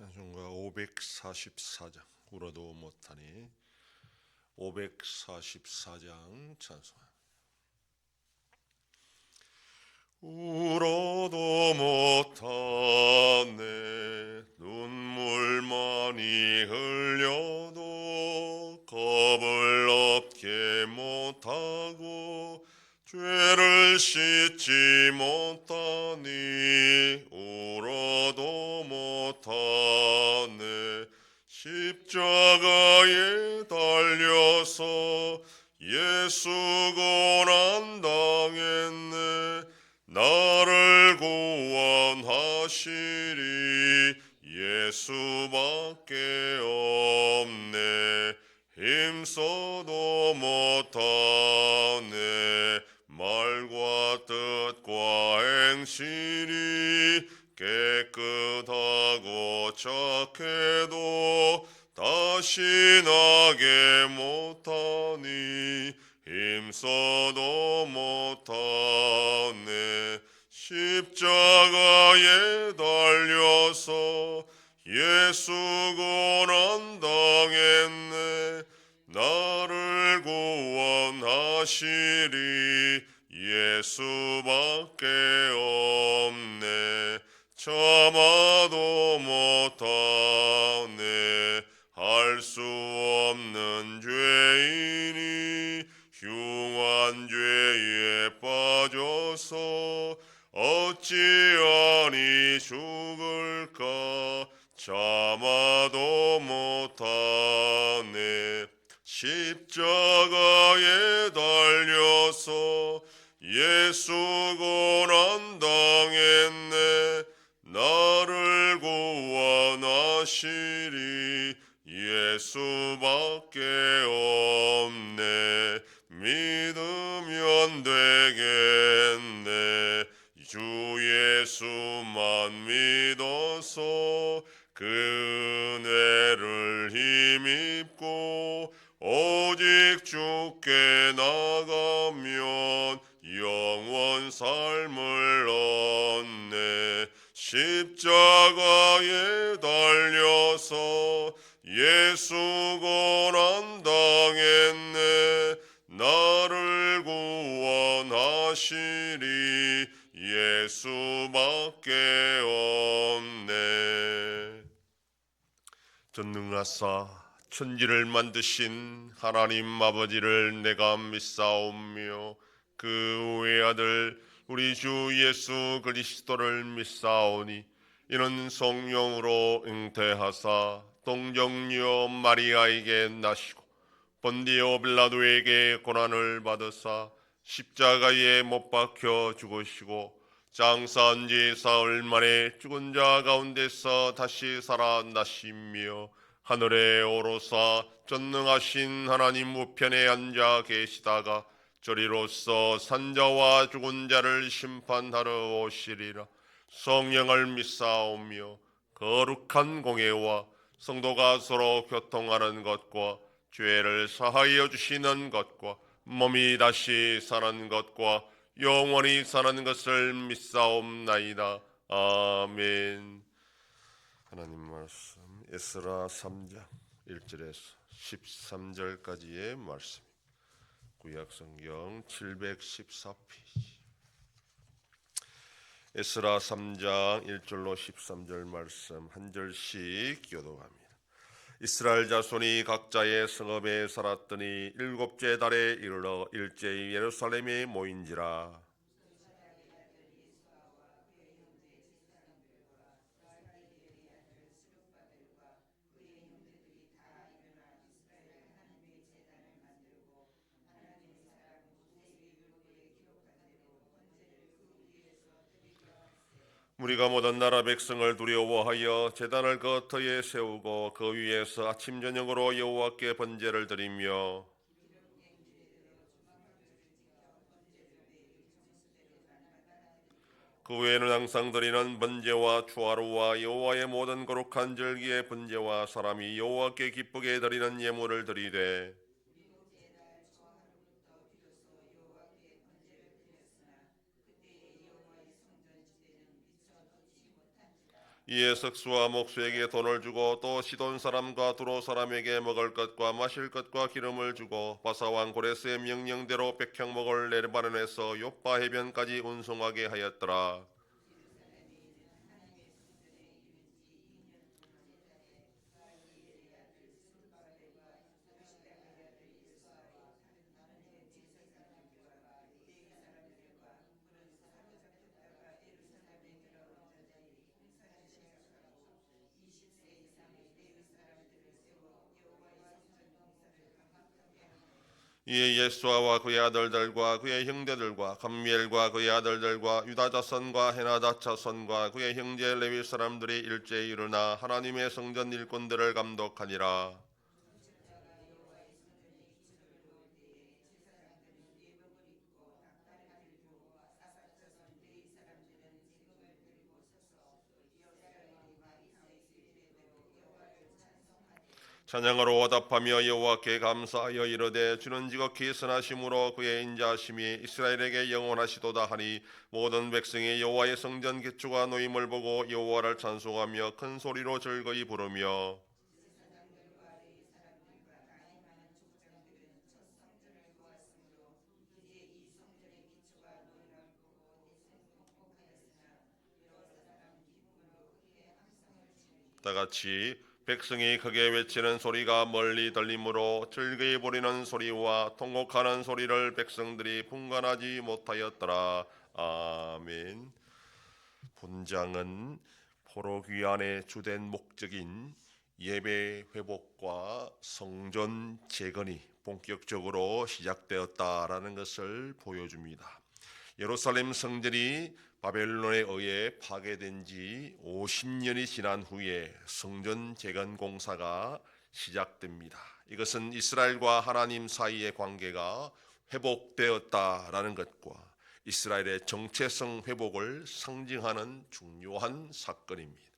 찬송가 544장 울어도 못하니 544장 찬송합니다. 울어도 못하네 눈물 많이 흘려도 겁을 없게 못하고 죄를 씻지 못하니 울어도 못하네 십자가에 달려서 예수 고난 당했네 나를 구원하시리 예수밖에 없네 힘써도 못하네 말과 뜻과 행실이 깨끗하고 착해도 다시 나게 못하니 힘써도 못하네 십자가에 달려서 예수 고난 당했네 나를 구원하시리 예수밖에 없네 참아도 못하네 할 수 없는 죄인이 흉한 죄에 빠져서 어찌하니 죽을까 참아도 못하네 십자가에 달려서 예수 고난 당했네 나를 구원하시리 예수밖에 없네 믿으면 되겠네 주 예수만 믿어서 그 은혜를 힘입고 오직 주께 나가면 영원 삶을 얻네 십자가에 달려서 예수 고난 당했네 나를 구원하시리 예수밖에 없네 전능하사 천지를 만드신 하나님 아버지를 내가 믿사오며 그 외아들 우리 주 예수 그리스도를 믿사오니 이는 성령으로 잉태하사 동정녀 마리아에게 나시고 본디오 빌라도에게 고난을 받으사 십자가에 못 박혀 죽으시고 장사한 지 사흘 만에 죽은 자 가운데서 다시 살아나시며 하늘에 오르사 전능하신 하나님 우편에 앉아 계시다가 저리로서 산자와 죽은 자를 심판하러 오시리라 성령을 믿사오며 거룩한 공예와 성도가 서로 교통하는 것과 죄를 사하여 주시는 것과 몸이 다시 사는 것과 영원히 사는 것을 믿사옵나이다. 아멘. 하나님 말씀 에스라 3장 1절에서 13절까지의 말씀 구약성경 714페이지 에스라 3장 1절로 13절 말씀 한 절씩 교독합니다. 이스라엘 자손이 각자의 성읍에 살았더니 일곱째 달에 이르러 일제히 예루살렘에 모인지라. 무리가 모든 나라 백성을 두려워하여 제단을 그 터에 세우고 그 위에서 아침 저녁으로 여호와께 번제를 드리며 그 외에는 항상 드리는 번제와 추하루와 여호와의 모든 거룩한 절기의 번제와 사람이 여호와께 기쁘게 드리는 예물을 드리되 이에 석수와 목수에게 돈을 주고 또 시돈 사람과 두로 사람에게 먹을 것과 마실 것과 기름을 주고 바사왕 고레스의 명령대로 백향목을 레바논에서 요파 해변까지 운송하게 하였더라. 이에 예수아와 그의 아들들과 그의 형제들과 감미엘과 그의 아들들과 유다 자손과 헤나다 자손과 그의 형제 레위 사람들이 일제히 일어나 하나님의 성전 일꾼들을 감독하니라. 찬양으로 화답하며 여호와께 감사하여 이르되 주는 지극히 선하심으로 그의 인자하심이 이스라엘에게 영원하시도다 하니 모든 백성이 여호와의 성전 기초가 놓임을 보고 여호와를 찬송하며 큰 소리로 즐거이 부르며 다 같이 백성이 크게 외치는 소리가 멀리 들리므로 즐거이 부리는 소리와 통곡하는 소리를 백성들이 분간하지 못하였더라. 아멘. 본장은 포로 귀환의 주된 목적인 예배 회복과 성전 재건이 본격적으로 시작되었다라는 것을 보여줍니다. 예루살렘 성전이 바벨론에 의해 파괴된 지 50년이 지난 후에 성전 재건 공사가 시작됩니다. 이것은 이스라엘과 하나님 사이의 관계가 회복되었다라는 것과 이스라엘의 정체성 회복을 상징하는 중요한 사건입니다.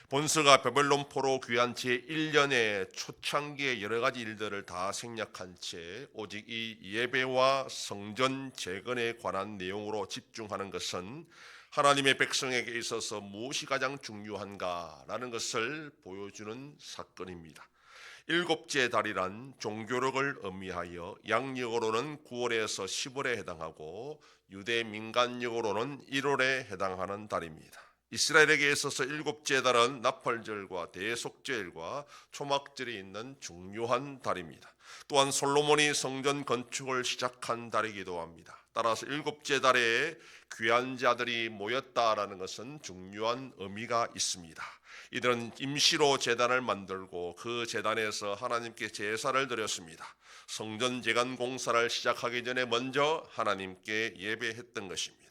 본서가 바벨론 포로 귀환 제1년의 초창기의 여러 가지 일들을 다 생략한 채 오직 이 예배와 성전 재건에 관한 내용으로 집중하는 것은 하나님의 백성에게 있어서 무엇이 가장 중요한가라는 것을 보여주는 사건입니다. 일곱째 달이란 종교력을 의미하여 양력으로는 9월에서 10월에 해당하고 유대 민간력으로는 1월에 해당하는 달입니다. 이스라엘에게 있어서 일곱째 달은 나팔절과 대속절과 초막절이 있는 중요한 달입니다. 또한 솔로몬이 성전 건축을 시작한 달이기도 합니다. 따라서 일곱째 달에 귀한 자들이 모였다라는 것은 중요한 의미가 있습니다. 이들은 임시로 제단을 만들고 그 제단에서 하나님께 제사를 드렸습니다. 성전 재건 공사를 시작하기 전에 먼저 하나님께 예배했던 것입니다.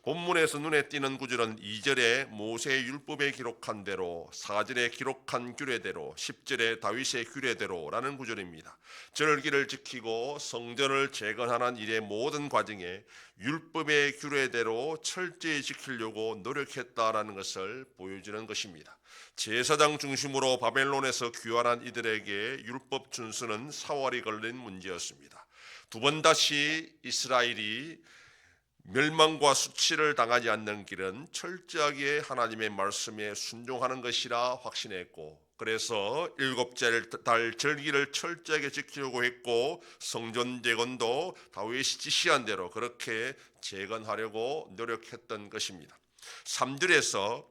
본문에서 눈에 띄는 구절은 2절에 모세의 율법에 기록한 대로, 4절에 기록한 규례대로, 10절에 다윗의 규례대로라는 구절입니다. 절기를 지키고 성전을 재건하는 일의 모든 과정에 율법의 규례대로 철저히 지키려고 노력했다라는 것을 보여주는 것입니다. 제사장 중심으로 바벨론에서 귀환한 이들에게 율법 준수는 사활이 걸린 문제였습니다. 두 번 다시 이스라엘이 멸망과 수치를 당하지 않는 길은 철저하게 하나님의 말씀에 순종하는 것이라 확신했고, 그래서 일곱째 달 절기를 철저하게 지키려고 했고, 성전 재건도 다윗이 지시한 대로 그렇게 재건하려고 노력했던 것입니다. 3절에서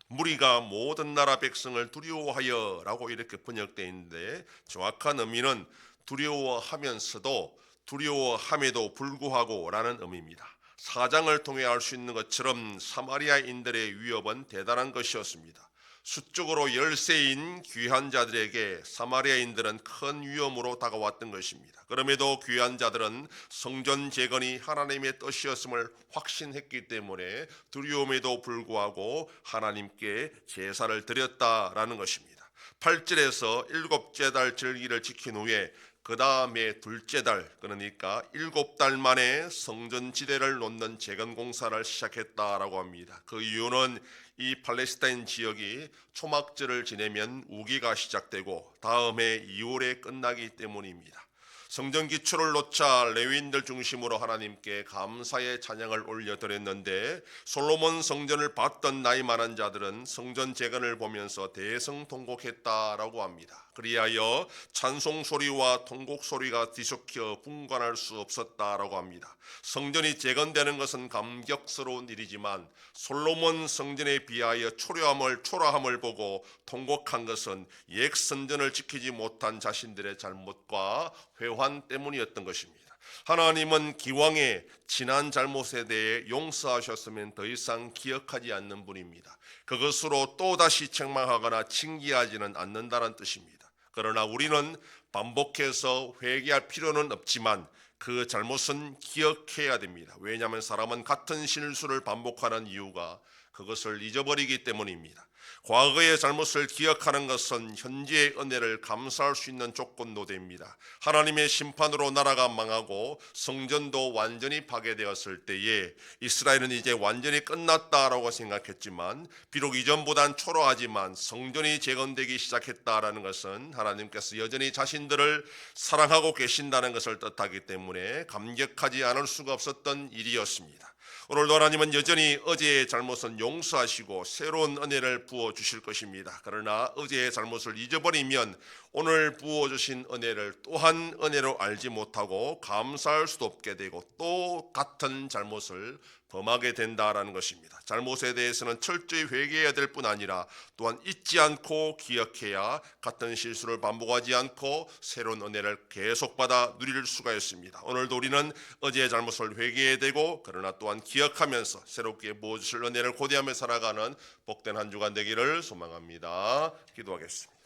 무리가 모든 나라 백성을 두려워하여 라고 이렇게 번역되어 있는데, 정확한 의미는 두려워하면서도 두려워함에도 불구하고 라는 의미입니다. 사장을 통해 알 수 있는 것처럼 사마리아인들의 위협은 대단한 것이었습니다. 수적으로 열세인 귀한 자들에게 사마리아인들은 큰 위험으로 다가왔던 것입니다. 그럼에도 귀한 자들은 성전 재건이 하나님의 뜻이었음을 확신했기 때문에 두려움에도 불구하고 하나님께 제사를 드렸다라는 것입니다. 8절에서 일곱째 달 절기를 지킨 후에 그 다음에 둘째 달, 그러니까 7달 만에 성전 지대를 놓는 재건 공사를 시작했다라고 합니다. 그 이유는 이 팔레스타인 지역이 초막절을 지내면 우기가 시작되고 다음 해 2월에 끝나기 때문입니다. 성전 기초를 놓자 레위인들 중심으로 하나님께 감사의 찬양을 올려드렸는데 솔로몬 성전을 봤던 나이 많은 자들은 성전 재건을 보면서 대성통곡했다라고 합니다. 그리하여 찬송 소리와 통곡 소리가 뒤섞여 분간할 수 없었다라고 합니다. 성전이 재건되는 것은 감격스러운 일이지만 솔로몬 성전에 비하여 초라함을 보고 통곡한 것은 옛 성전을 지키지 못한 자신들의 잘못과 회환 때문이었던 것입니다. 하나님은 기왕에 지난 잘못에 대해 용서하셨으면 더 이상 기억하지 않는 분입니다. 그것으로 또다시 책망하거나 징계하지는 않는다는 뜻입니다. 그러나 우리는 반복해서 회개할 필요는 없지만 그 잘못은 기억해야 됩니다. 왜냐하면 사람은 같은 실수를 반복하는 이유가 그것을 잊어버리기 때문입니다. 과거의 잘못을 기억하는 것은 현재의 은혜를 감사할 수 있는 조건도 됩니다. 하나님의 심판으로 나라가 망하고 성전도 완전히 파괴되었을 때에 이스라엘은 이제 완전히 끝났다라고 생각했지만 비록 이전보단 초라하지만 성전이 재건되기 시작했다라는 것은 하나님께서 여전히 자신들을 사랑하고 계신다는 것을 뜻하기 때문에 감격하지 않을 수가 없었던 일이었습니다. 오늘도 하나님은 여전히 어제의 잘못은 용서하시고 새로운 은혜를 부어주실 것입니다. 그러나 어제의 잘못을 잊어버리면 오늘 부어주신 은혜를 또한 은혜로 알지 못하고 감사할 수도 없게 되고 또 같은 잘못을 범하게 된다라는 것입니다. 잘못에 대해서는 철저히 회개해야 될 뿐 아니라 또한 잊지 않고 기억해야 같은 실수를 반복하지 않고 새로운 은혜를 계속 받아 누릴 수가 있습니다. 오늘도 우리는 어제의 잘못을 회개해야 되고 그러나 또한 기억하면서 새롭게 부어주실 은혜를 고대하며 살아가는 복된 한 주간 되기를 소망합니다. 기도하겠습니다.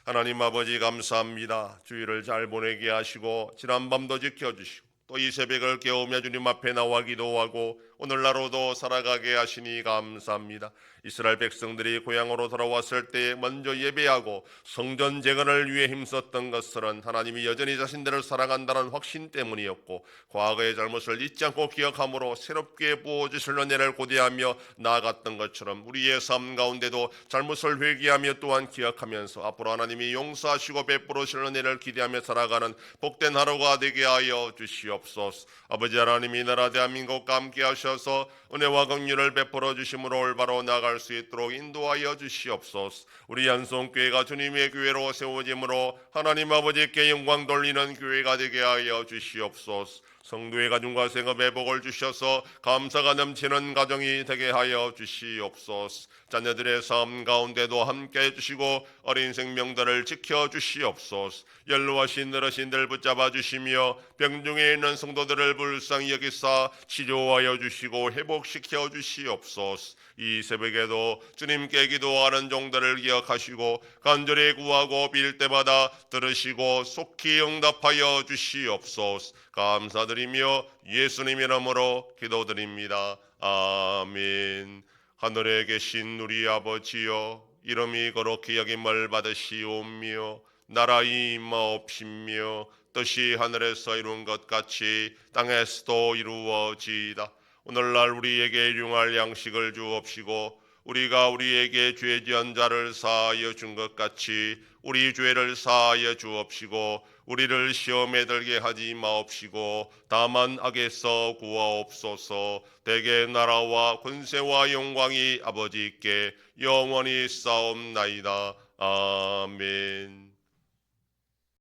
하나님 아버지 감사합니다. 주일을 잘 보내게 하시고 지난 밤도 지켜주시고 또 이 새벽을 깨우며 주님 앞에 나와 기도하고 오늘날로도 살아가게 하시니 감사합니다. 이스라엘 백성들이 고향으로 돌아왔을 때 먼저 예배하고 성전 재건을 위해 힘썼던 것은 하나님이 여전히 자신들을 사랑한다는 확신 때문이었고 과거의 잘못을 잊지 않고 기억함으로 새롭게 부어주실 은혜를 고대하며 나아갔던 것처럼 우리의 삶 가운데도 잘못을 회개하며 또한 기억하면서 앞으로 하나님이 용서하시고 베풀으실 은혜를 기대하며 살아가는 복된 하루가 되게 하여 주시옵소서. 아버지 하나님 이 나라 대한민국과 함께 하셔서 은혜와 긍휼을 베풀어 주심으로 올바로 나아갈 수 있도록 인도하여 주시옵소서. 우리 yan성교회가 주님의 교회로 세워짐으로 하나님 아버지께 영광 돌리는 교회가 되게 하여 주시옵소서. 성도의 가정과 생업에 복을 주셔서 감사가 넘치는 가정이 되게 하여 주시옵소서. 자녀들의 삶 가운데도 함께 해주시고 어린 생명들을 지켜주시옵소서. 연로하신 어르신들 붙잡아 주시며 병중에 있는 성도들을 불쌍히 여기사 치료하여 주시고 회복시켜 주시옵소서. 이 새벽에도 주님께 기도하는 종들을 기억하시고 간절히 구하고 빌 때마다 들으시고 속히 응답하여 주시옵소서. 감사드리며 예수님 이름으로 기도드립니다. 아멘. 하늘에 계신 우리 아버지여, 이름이 거룩히 여김을 받으시오며 나라의 임하옵시며 뜻이 하늘에서 이룬 것 같이 땅에서도 이루어지이다. 오늘날 우리에게 일용할 양식을 주옵시고 우리가 우리에게 죄 지은 자를 사하여 준 것 같이 우리 죄를 사하여 주옵시고 우리를 시험에 들게 하지 마옵시고 다만 악에서 구하옵소서. 대개 나라와 권세와 영광이 아버지께 영원히 싸움나이다. 아멘.